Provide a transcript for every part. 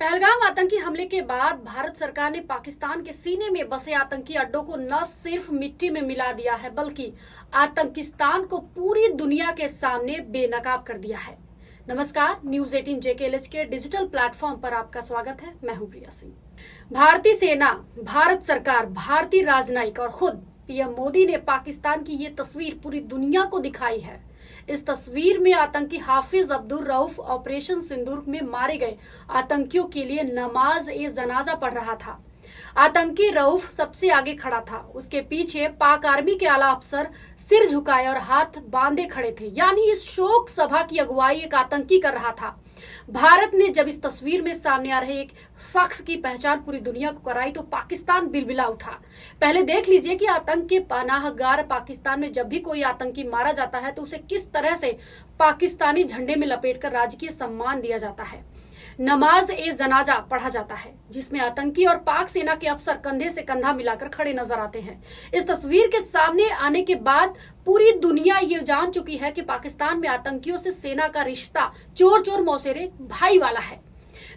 पहलगाम आतंकी हमले के बाद भारत सरकार ने पाकिस्तान के सीने में बसे आतंकी अड्डों को न सिर्फ मिट्टी में मिला दिया है बल्कि आतंकिस्तान को पूरी दुनिया के सामने बेनकाब कर दिया है। नमस्कार, न्यूज 18 JKLH के डिजिटल प्लेटफॉर्म पर आपका स्वागत है। मैं हूं प्रिया सिंह। भारतीय सेना, भारत सरकार, भारतीय राजनयिक और खुद पीएम मोदी ने पाकिस्तान की ये तस्वीर पूरी दुनिया को दिखाई है। इस तस्वीर में आतंकी हाफिज अब्दुल रऊफ ऑपरेशन सिंदूर में मारे गए आतंकियों के लिए नमाज ए जनाजा पढ़ रहा था। आतंकी रऊफ सबसे आगे खड़ा था। उसके पीछे पाक आर्मी के आला अफसर सिर झुकाए और हाथ बांधे खड़े थे, यानी इस शोक सभा की अगुवाई एक आतंकी कर रहा था। भारत ने जब इस तस्वीर में सामने आ रहे एक शख्स की पहचान पूरी दुनिया को कराई तो पाकिस्तान बिलबिला उठा। पहले देख लीजिए कि आतंक के पनाहगार पाकिस्तान में जब भी कोई आतंकी मारा जाता है तो उसे किस तरह से पाकिस्तानी झंडे में लपेटकर राजकीय सम्मान दिया जाता है। नमाज ए जनाजा पढ़ा जाता है जिसमें आतंकी और पाक सेना के अफसर कंधे से कंधा मिलाकर खड़े नजर आते हैं। इस तस्वीर के सामने आने के बाद पूरी दुनिया ये जान चुकी है कि पाकिस्तान में आतंकियों से सेना का रिश्ता चोर चोर मौसेरे भाई वाला है।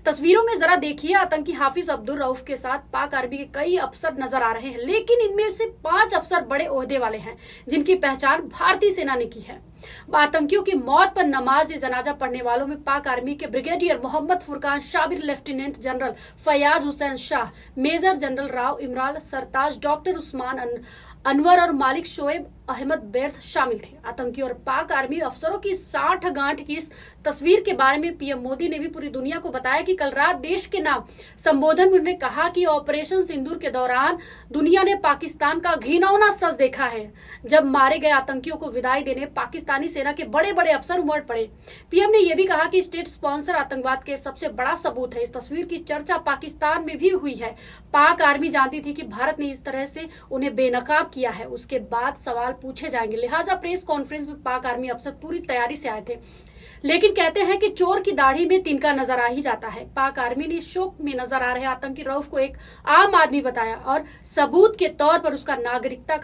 तस्वीरों में जरा देखिए, आतंकी हाफिज अब्दुल रऊफ के साथ पाक आर्मी के कई अफसर नजर आ रहे हैं, लेकिन इनमें से 5 अफसर बड़े ओहदे वाले हैं जिनकी पहचान भारतीय सेना ने की है। आतंकियों की मौत पर नमाज जनाजा पढ़ने वालों में पाक आर्मी के brigadier Mohammad Furqan Shabbir, lieutenant general Fayaz Hussain Shah, major general Rao Imran Sartaj, doctor Usman Anwar और मालिक शोएब अहमद बेर्थ शामिल थे। आतंकी और पाक आर्मी अफसरों की 60 गांठ की इस तस्वीर के बारे में पीएम मोदी ने भी पूरी दुनिया को बताया कि कल रात देश के नाम संबोधन में उन्होंने कहा कि ऑपरेशन सिंदूर के दौरान दुनिया ने पाकिस्तान का घिनौना सच देखा है। जब मारे गए आतंकियों को विदाई देने पाकिस्तानी सेना के बड़े बड़े अफसर उमड़ पड़े। पीएम ने यह भी कहा कि स्टेट स्पॉन्सर आतंकवाद के सबसे बड़ा सबूत है। इस तस्वीर की चर्चा पाकिस्तान में भी हुई है। पाक आर्मी जानती थी कि भारत ने इस तरह से उन्हें बेनकाब किया है, उसके बाद सवाल पूछे जाएंगे। लिहाजा प्रेस कॉन्फ्रेंस में पाक आर्मी अफसर पूरी तैयारी से आए थे, लेकिन कहते हैं कि चोर की दाढ़ी में तिनका नजर आ ही जाता है। पाक आर्मी ने शोक में नजर आ रहे आतंकी रऊफ को एक आम आदमी बताया और सबूत के तौर पर उसकी नागरिकता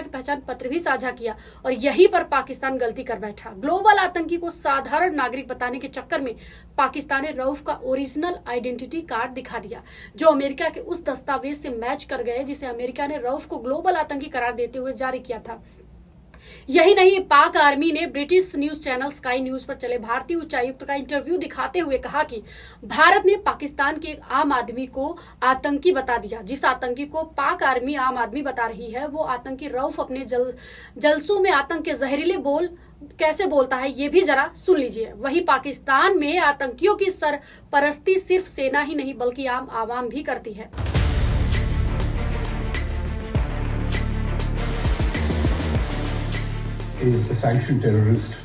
की पहचान पत्र भी साझा किया, और यहीं पर पाकिस्तान गलती कर बैठा। ग्लोबल आतंकी को साधारण नागरिक बताने के चक्कर में पाकिस्तान ने रऊफ का ओरिजिनल आइडेंटिटी कार्ड दिखा दिया, जो अमेरिका के उस दस्तावेज से मैच कर गए जिसे अमेरिका ने रऊफ को ग्लोबल आतंकी करार देते हुए जारी किया था। यही नहीं, पाक आर्मी ने British news channel sky news पर चले भारतीय उच्चायुक्त का इंटरव्यू दिखाते हुए कहा कि भारत ने पाकिस्तान के एक आम आदमी को आतंकी बता दिया। जिस आतंकी को पाक आर्मी आम आदमी बता रही है वो आतंकी रऊफ अपने जलसों में आतंक के जहरीले बोल कैसे बोलता है, ये भी जरा सुन लीजिए। वही पाकिस्तान में आतंकियों की सरपरस्ती सिर्फ सेना ही नहीं बल्कि आम आवाम भी करती है। Is a sanctioned terrorist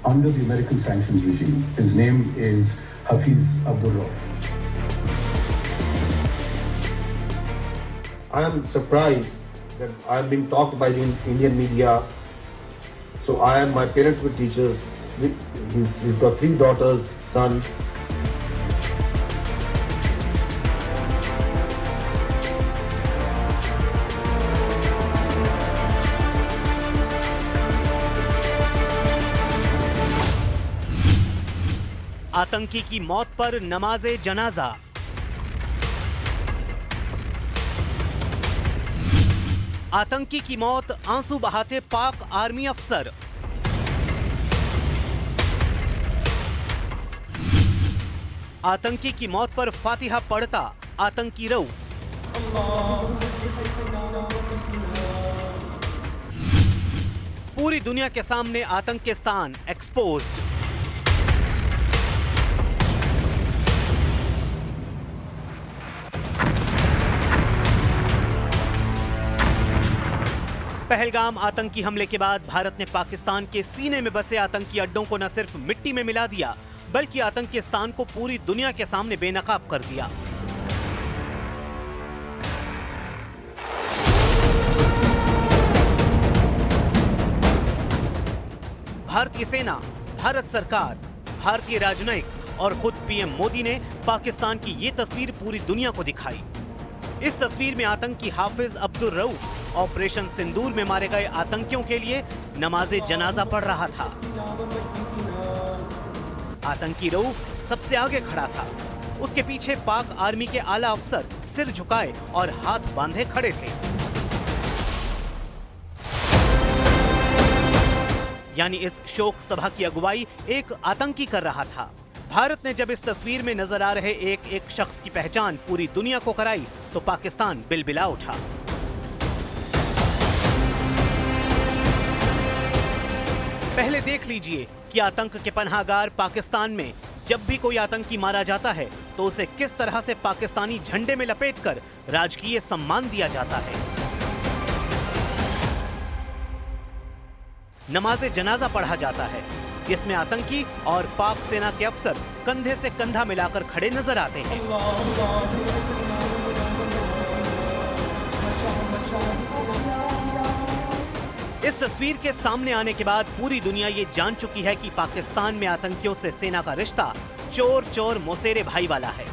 under the American sanctions regime. His name is Hafiz Abdul Rauf. I am surprised that I am being talked by the Indian media. So my parents were teachers. He's got 3 daughters, son. आतंकी की मौत पर नमाजे जनाजा। आतंकी की मौत, आंसू बहाते पाक आर्मी अफसर। आतंकी की मौत पर फातिहा पढ़ता आतंकी रऊफ। पूरी दुनिया के सामने आतंकिस्तान एक्सपोज्ड। पहलगाम आतंकी हमले के बाद भारत ने पाकिस्तान के सीने में बसे आतंकी अड्डों को न सिर्फ मिट्टी में मिला दिया बल्कि आतंकिस्तान को पूरी दुनिया के सामने बेनकाब कर दिया। भारतीय सेना, भारत सरकार, भारतीय राजनयिक और खुद पीएम मोदी ने पाकिस्तान की ये तस्वीर पूरी दुनिया को दिखाई। इस तस्वीर में आतंकी हाफिज अब्दुल रऊफ ऑपरेशन सिंदूर में मारे गए आतंकियों के लिए नमाजे जनाजा पढ़ रहा था। आतंकी रऊफ सबसे आगे खड़ा था। उसके पीछे पाक आर्मी के आला अफसर सिर झुकाए और हाथ बांधे खड़े थे। यानी इस शोक सभा की अगुवाई एक आतंकी कर रहा था। भारत ने जब इस तस्वीर में नजर आ रहे एक एक शख्स की पहचान पूरी दुनिया को कराई तो पाकिस्तान बिलबिला उठा। पहले देख लीजिए कि आतंक के पनाहगार पाकिस्तान में जब भी कोई आतंकी मारा जाता है तो उसे किस तरह से पाकिस्तानी झंडे में लपेटकर राजकीय सम्मान दिया जाता है। नमाज़े जनाजा पढ़ा जाता है जिसमें आतंकी और पाक सेना के अफसर कंधे से कंधा मिलाकर खड़े नजर आते हैं। इस तस्वीर के सामने आने के बाद पूरी दुनिया ये जान चुकी है कि पाकिस्तान में आतंकियों से सेना का रिश्ता चोर चोर मौसेरे भाई वाला है।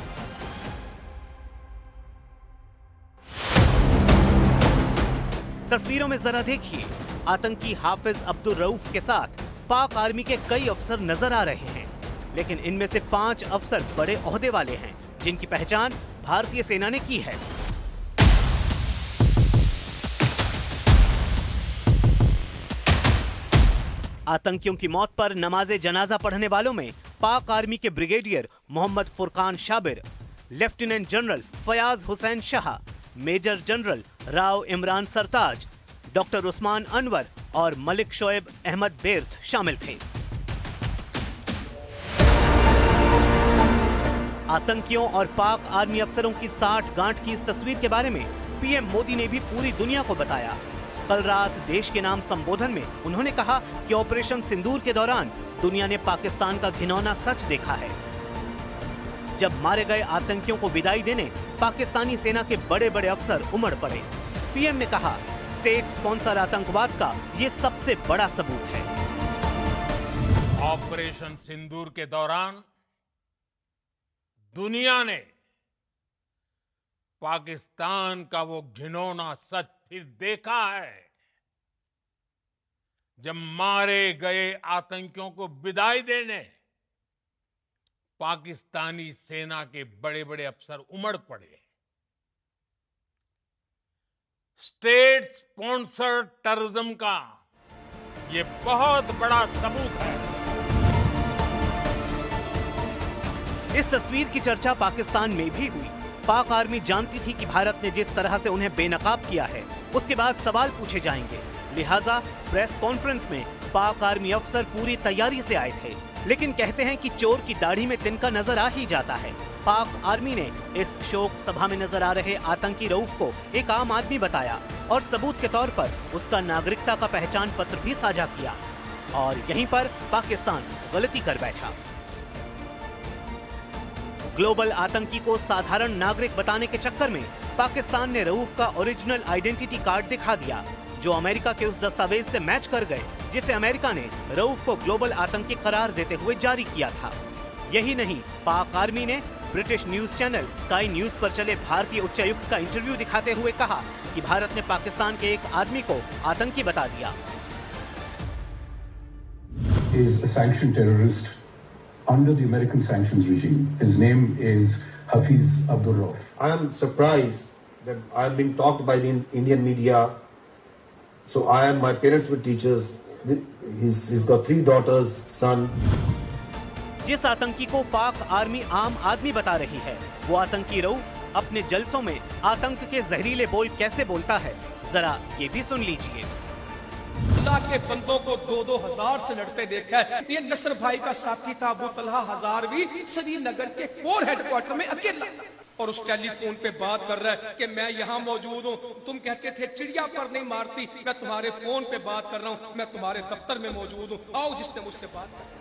तस्वीरों में जरा देखिए, आतंकी हाफिज अब्दुल रऊफ के साथ पाक आर्मी के कई अफसर नजर आ रहे हैं, लेकिन इनमें से 5 अफसर बड़े ओहदे वाले हैं जिनकी पहचान भारतीय सेना ने की है। आतंकियों की मौत पर नमाज़े जनाजा पढ़ने वालों में पाक आर्मी के brigadier Mohammad Furqan Shabbir, lieutenant general Fayaz Hussain Shah, major general Rao Imran Sartaj, doctor Usman Anwar और मलिक शोएब अहमद बेर्थ शामिल थे। आतंकियों और पाक आर्मी अफसरों की साठ-गांठ की इस तस्वीर के बारे में पीएम मोदी ने भी पूरी दुनिया को बताया। कल रात देश के नाम संबोधन में उन्होंने कहा कि ऑपरेशन सिंदूर के दौरान दुनिया ने पाकिस्तान का घिनौना सच देखा है। जब मारे गए आतंकियों को विदाई देने पाकिस्तानी सेना के बड़े बड़े अफसर उमड़ पड़े। पीएम ने कहा, स्टेट स्पॉन्सर आतंकवाद का ये सबसे बड़ा सबूत है। ऑपरेशन सिंदूर के दौरान दुनिया ने पाकिस्तान का वो घिनौना सच फिर देखा है। जब मारे गए आतंकियों को विदाई देने पाकिस्तानी सेना के बड़े बड़े अफसर उमड़ पड़े। स्टेट स्पॉन्सर्ड टेररिज्म का ये बहुत बड़ा सबूत है। इस तस्वीर की चर्चा पाकिस्तान में भी हुई। पाक आर्मी जानती थी कि भारत ने जिस तरह से उन्हें बेनकाब किया है उसके बाद सवाल पूछे जाएंगे, लिहाजा प्रेस कॉन्फ्रेंस में पाक आर्मी अफसर पूरी तैयारी से आए थे। लेकिन कहते हैं कि चोर की दाढ़ी में तिनका नजर आ ही जाता है। पाक आर्मी ने इस शोक सभा में नजर आ रहे आतंकी रऊफ को एक आम आदमी बताया और सबूत के तौर पर उसका नागरिकता का पहचान पत्र भी साझा किया। और यहीं पर पाकिस्तान गलती कर बैठा। ग्लोबल आतंकी को साधारण नागरिक बताने के चक्कर में पाकिस्तान ने रऊफ का ओरिजिनल आइडेंटिटी कार्ड दिखा दिया, जो अमेरिका के उस दस्तावेज से मैच कर गए जिसे अमेरिका ने रऊफ को ग्लोबल आतंकी करार देते हुए जारी किया था। यही नहीं, पाक आर्मी ने British news channel sky news पर चले भारतीय उच्चायुक्त का इंटरव्यू दिखाते हुए कहा कि भारत ने पाकिस्तान के एक आदमी को आतंकी बता दिया। Is a sanctioned terrorist under the American sanctions regime. His name is Hafiz Abdul Rauf. I am surprised that I have been talked by the Indian media. So my parents were teachers. He's got 3 daughters, son. जिस आतंकी को पाक army आम आदमी बता रही है, वो आतंकी रऊफ अपने जलसों में आतंक के जहरीले बोल कैसे बोलता है, जरा ये भी सुन लीजिए। अल्लाह के बंदों को 2-2 हजार से लड़ते देखा है। ये नसर भाई का साथी था अबू तलहा हजारवी, श्रीनगर के कोर हेडक्वार्टर में अकेला, और उस टेलीफोन पे बात कर रहा है कि मैं यहाँ मौजूद हूँ। तुम कहते थे चिड़िया पर नहीं मारती, मैं तुम्हारे फोन पे बात कर रहा हूँ, मैं तुम्हारे दफ्तर में मौजूद हूँ, आओ जिसने मुझसे बात कर।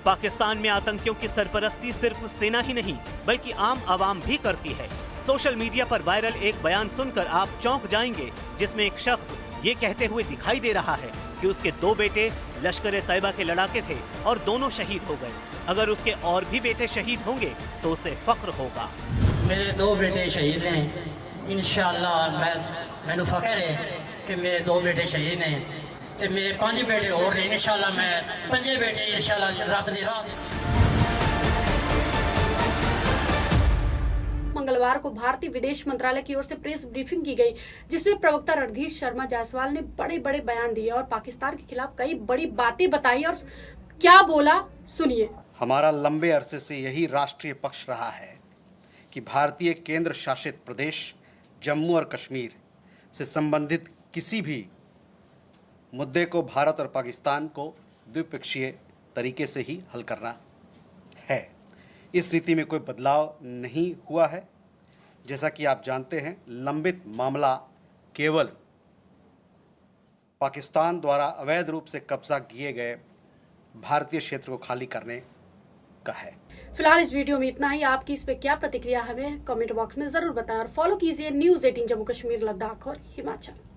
पाकिस्तान में आतंकियों की सरपरस्ती सिर्फ सेना ही नहीं बल्कि आम आवाम भी करती है। सोशल मीडिया पर वायरल एक बयान सुनकर आप चौंक जाएंगे, जिसमें एक शख्स ये कहते हुए दिखाई दे रहा है कि उसके 2 बेटे लश्कर तैयबा के लड़ाके थे और दोनों शहीद हो गए। अगर उसके और भी बेटे शहीद होंगे तो उसे फख्र होगा। मेरे 2 बेटे शहीद हैं, इंशाअल्लाह मैनू फख्र है कि मेरे 2 बेटे शहीद हैं ते मेरे 5 बेटे और ने, इंशाअल्लाह मैं 5 बेटे इंशाअल्लाह रब दी राह। मंगलवार को भारतीय विदेश मंत्रालय की ओर से प्रेस ब्रीफिंग की गई, जिसमें प्रवक्ता रणधीर शर्मा जायसवाल ने बड़े बड़े बयान दिए और पाकिस्तान के खिलाफ कई बड़ी बातें बताई। और क्या बोला, सुनिए। हमारा लंबे अरसे से यही राष्ट्रीय पक्ष रहा है कि भारतीय केंद्र शासित प्रदेश जम्मू और कश्मीर से संबंधित किसी भी मुद्दे को भारत और पाकिस्तान को द्विपक्षीय तरीके से ही हल करना है। इस रीति में कोई बदलाव नहीं हुआ है। जैसा कि आप जानते हैं, लंबित मामला केवल पाकिस्तान द्वारा अवैध रूप से कब्जा किए गए भारतीय क्षेत्र को खाली करने का है। फिलहाल इस वीडियो में इतना ही। आपकी इस पे क्या प्रतिक्रिया हमें कमेंट बॉक्स में जरूर बताएं और फॉलो कीजिए न्यूज़ 18 जम्मू कश्मीर, लद्दाख और हिमाचल।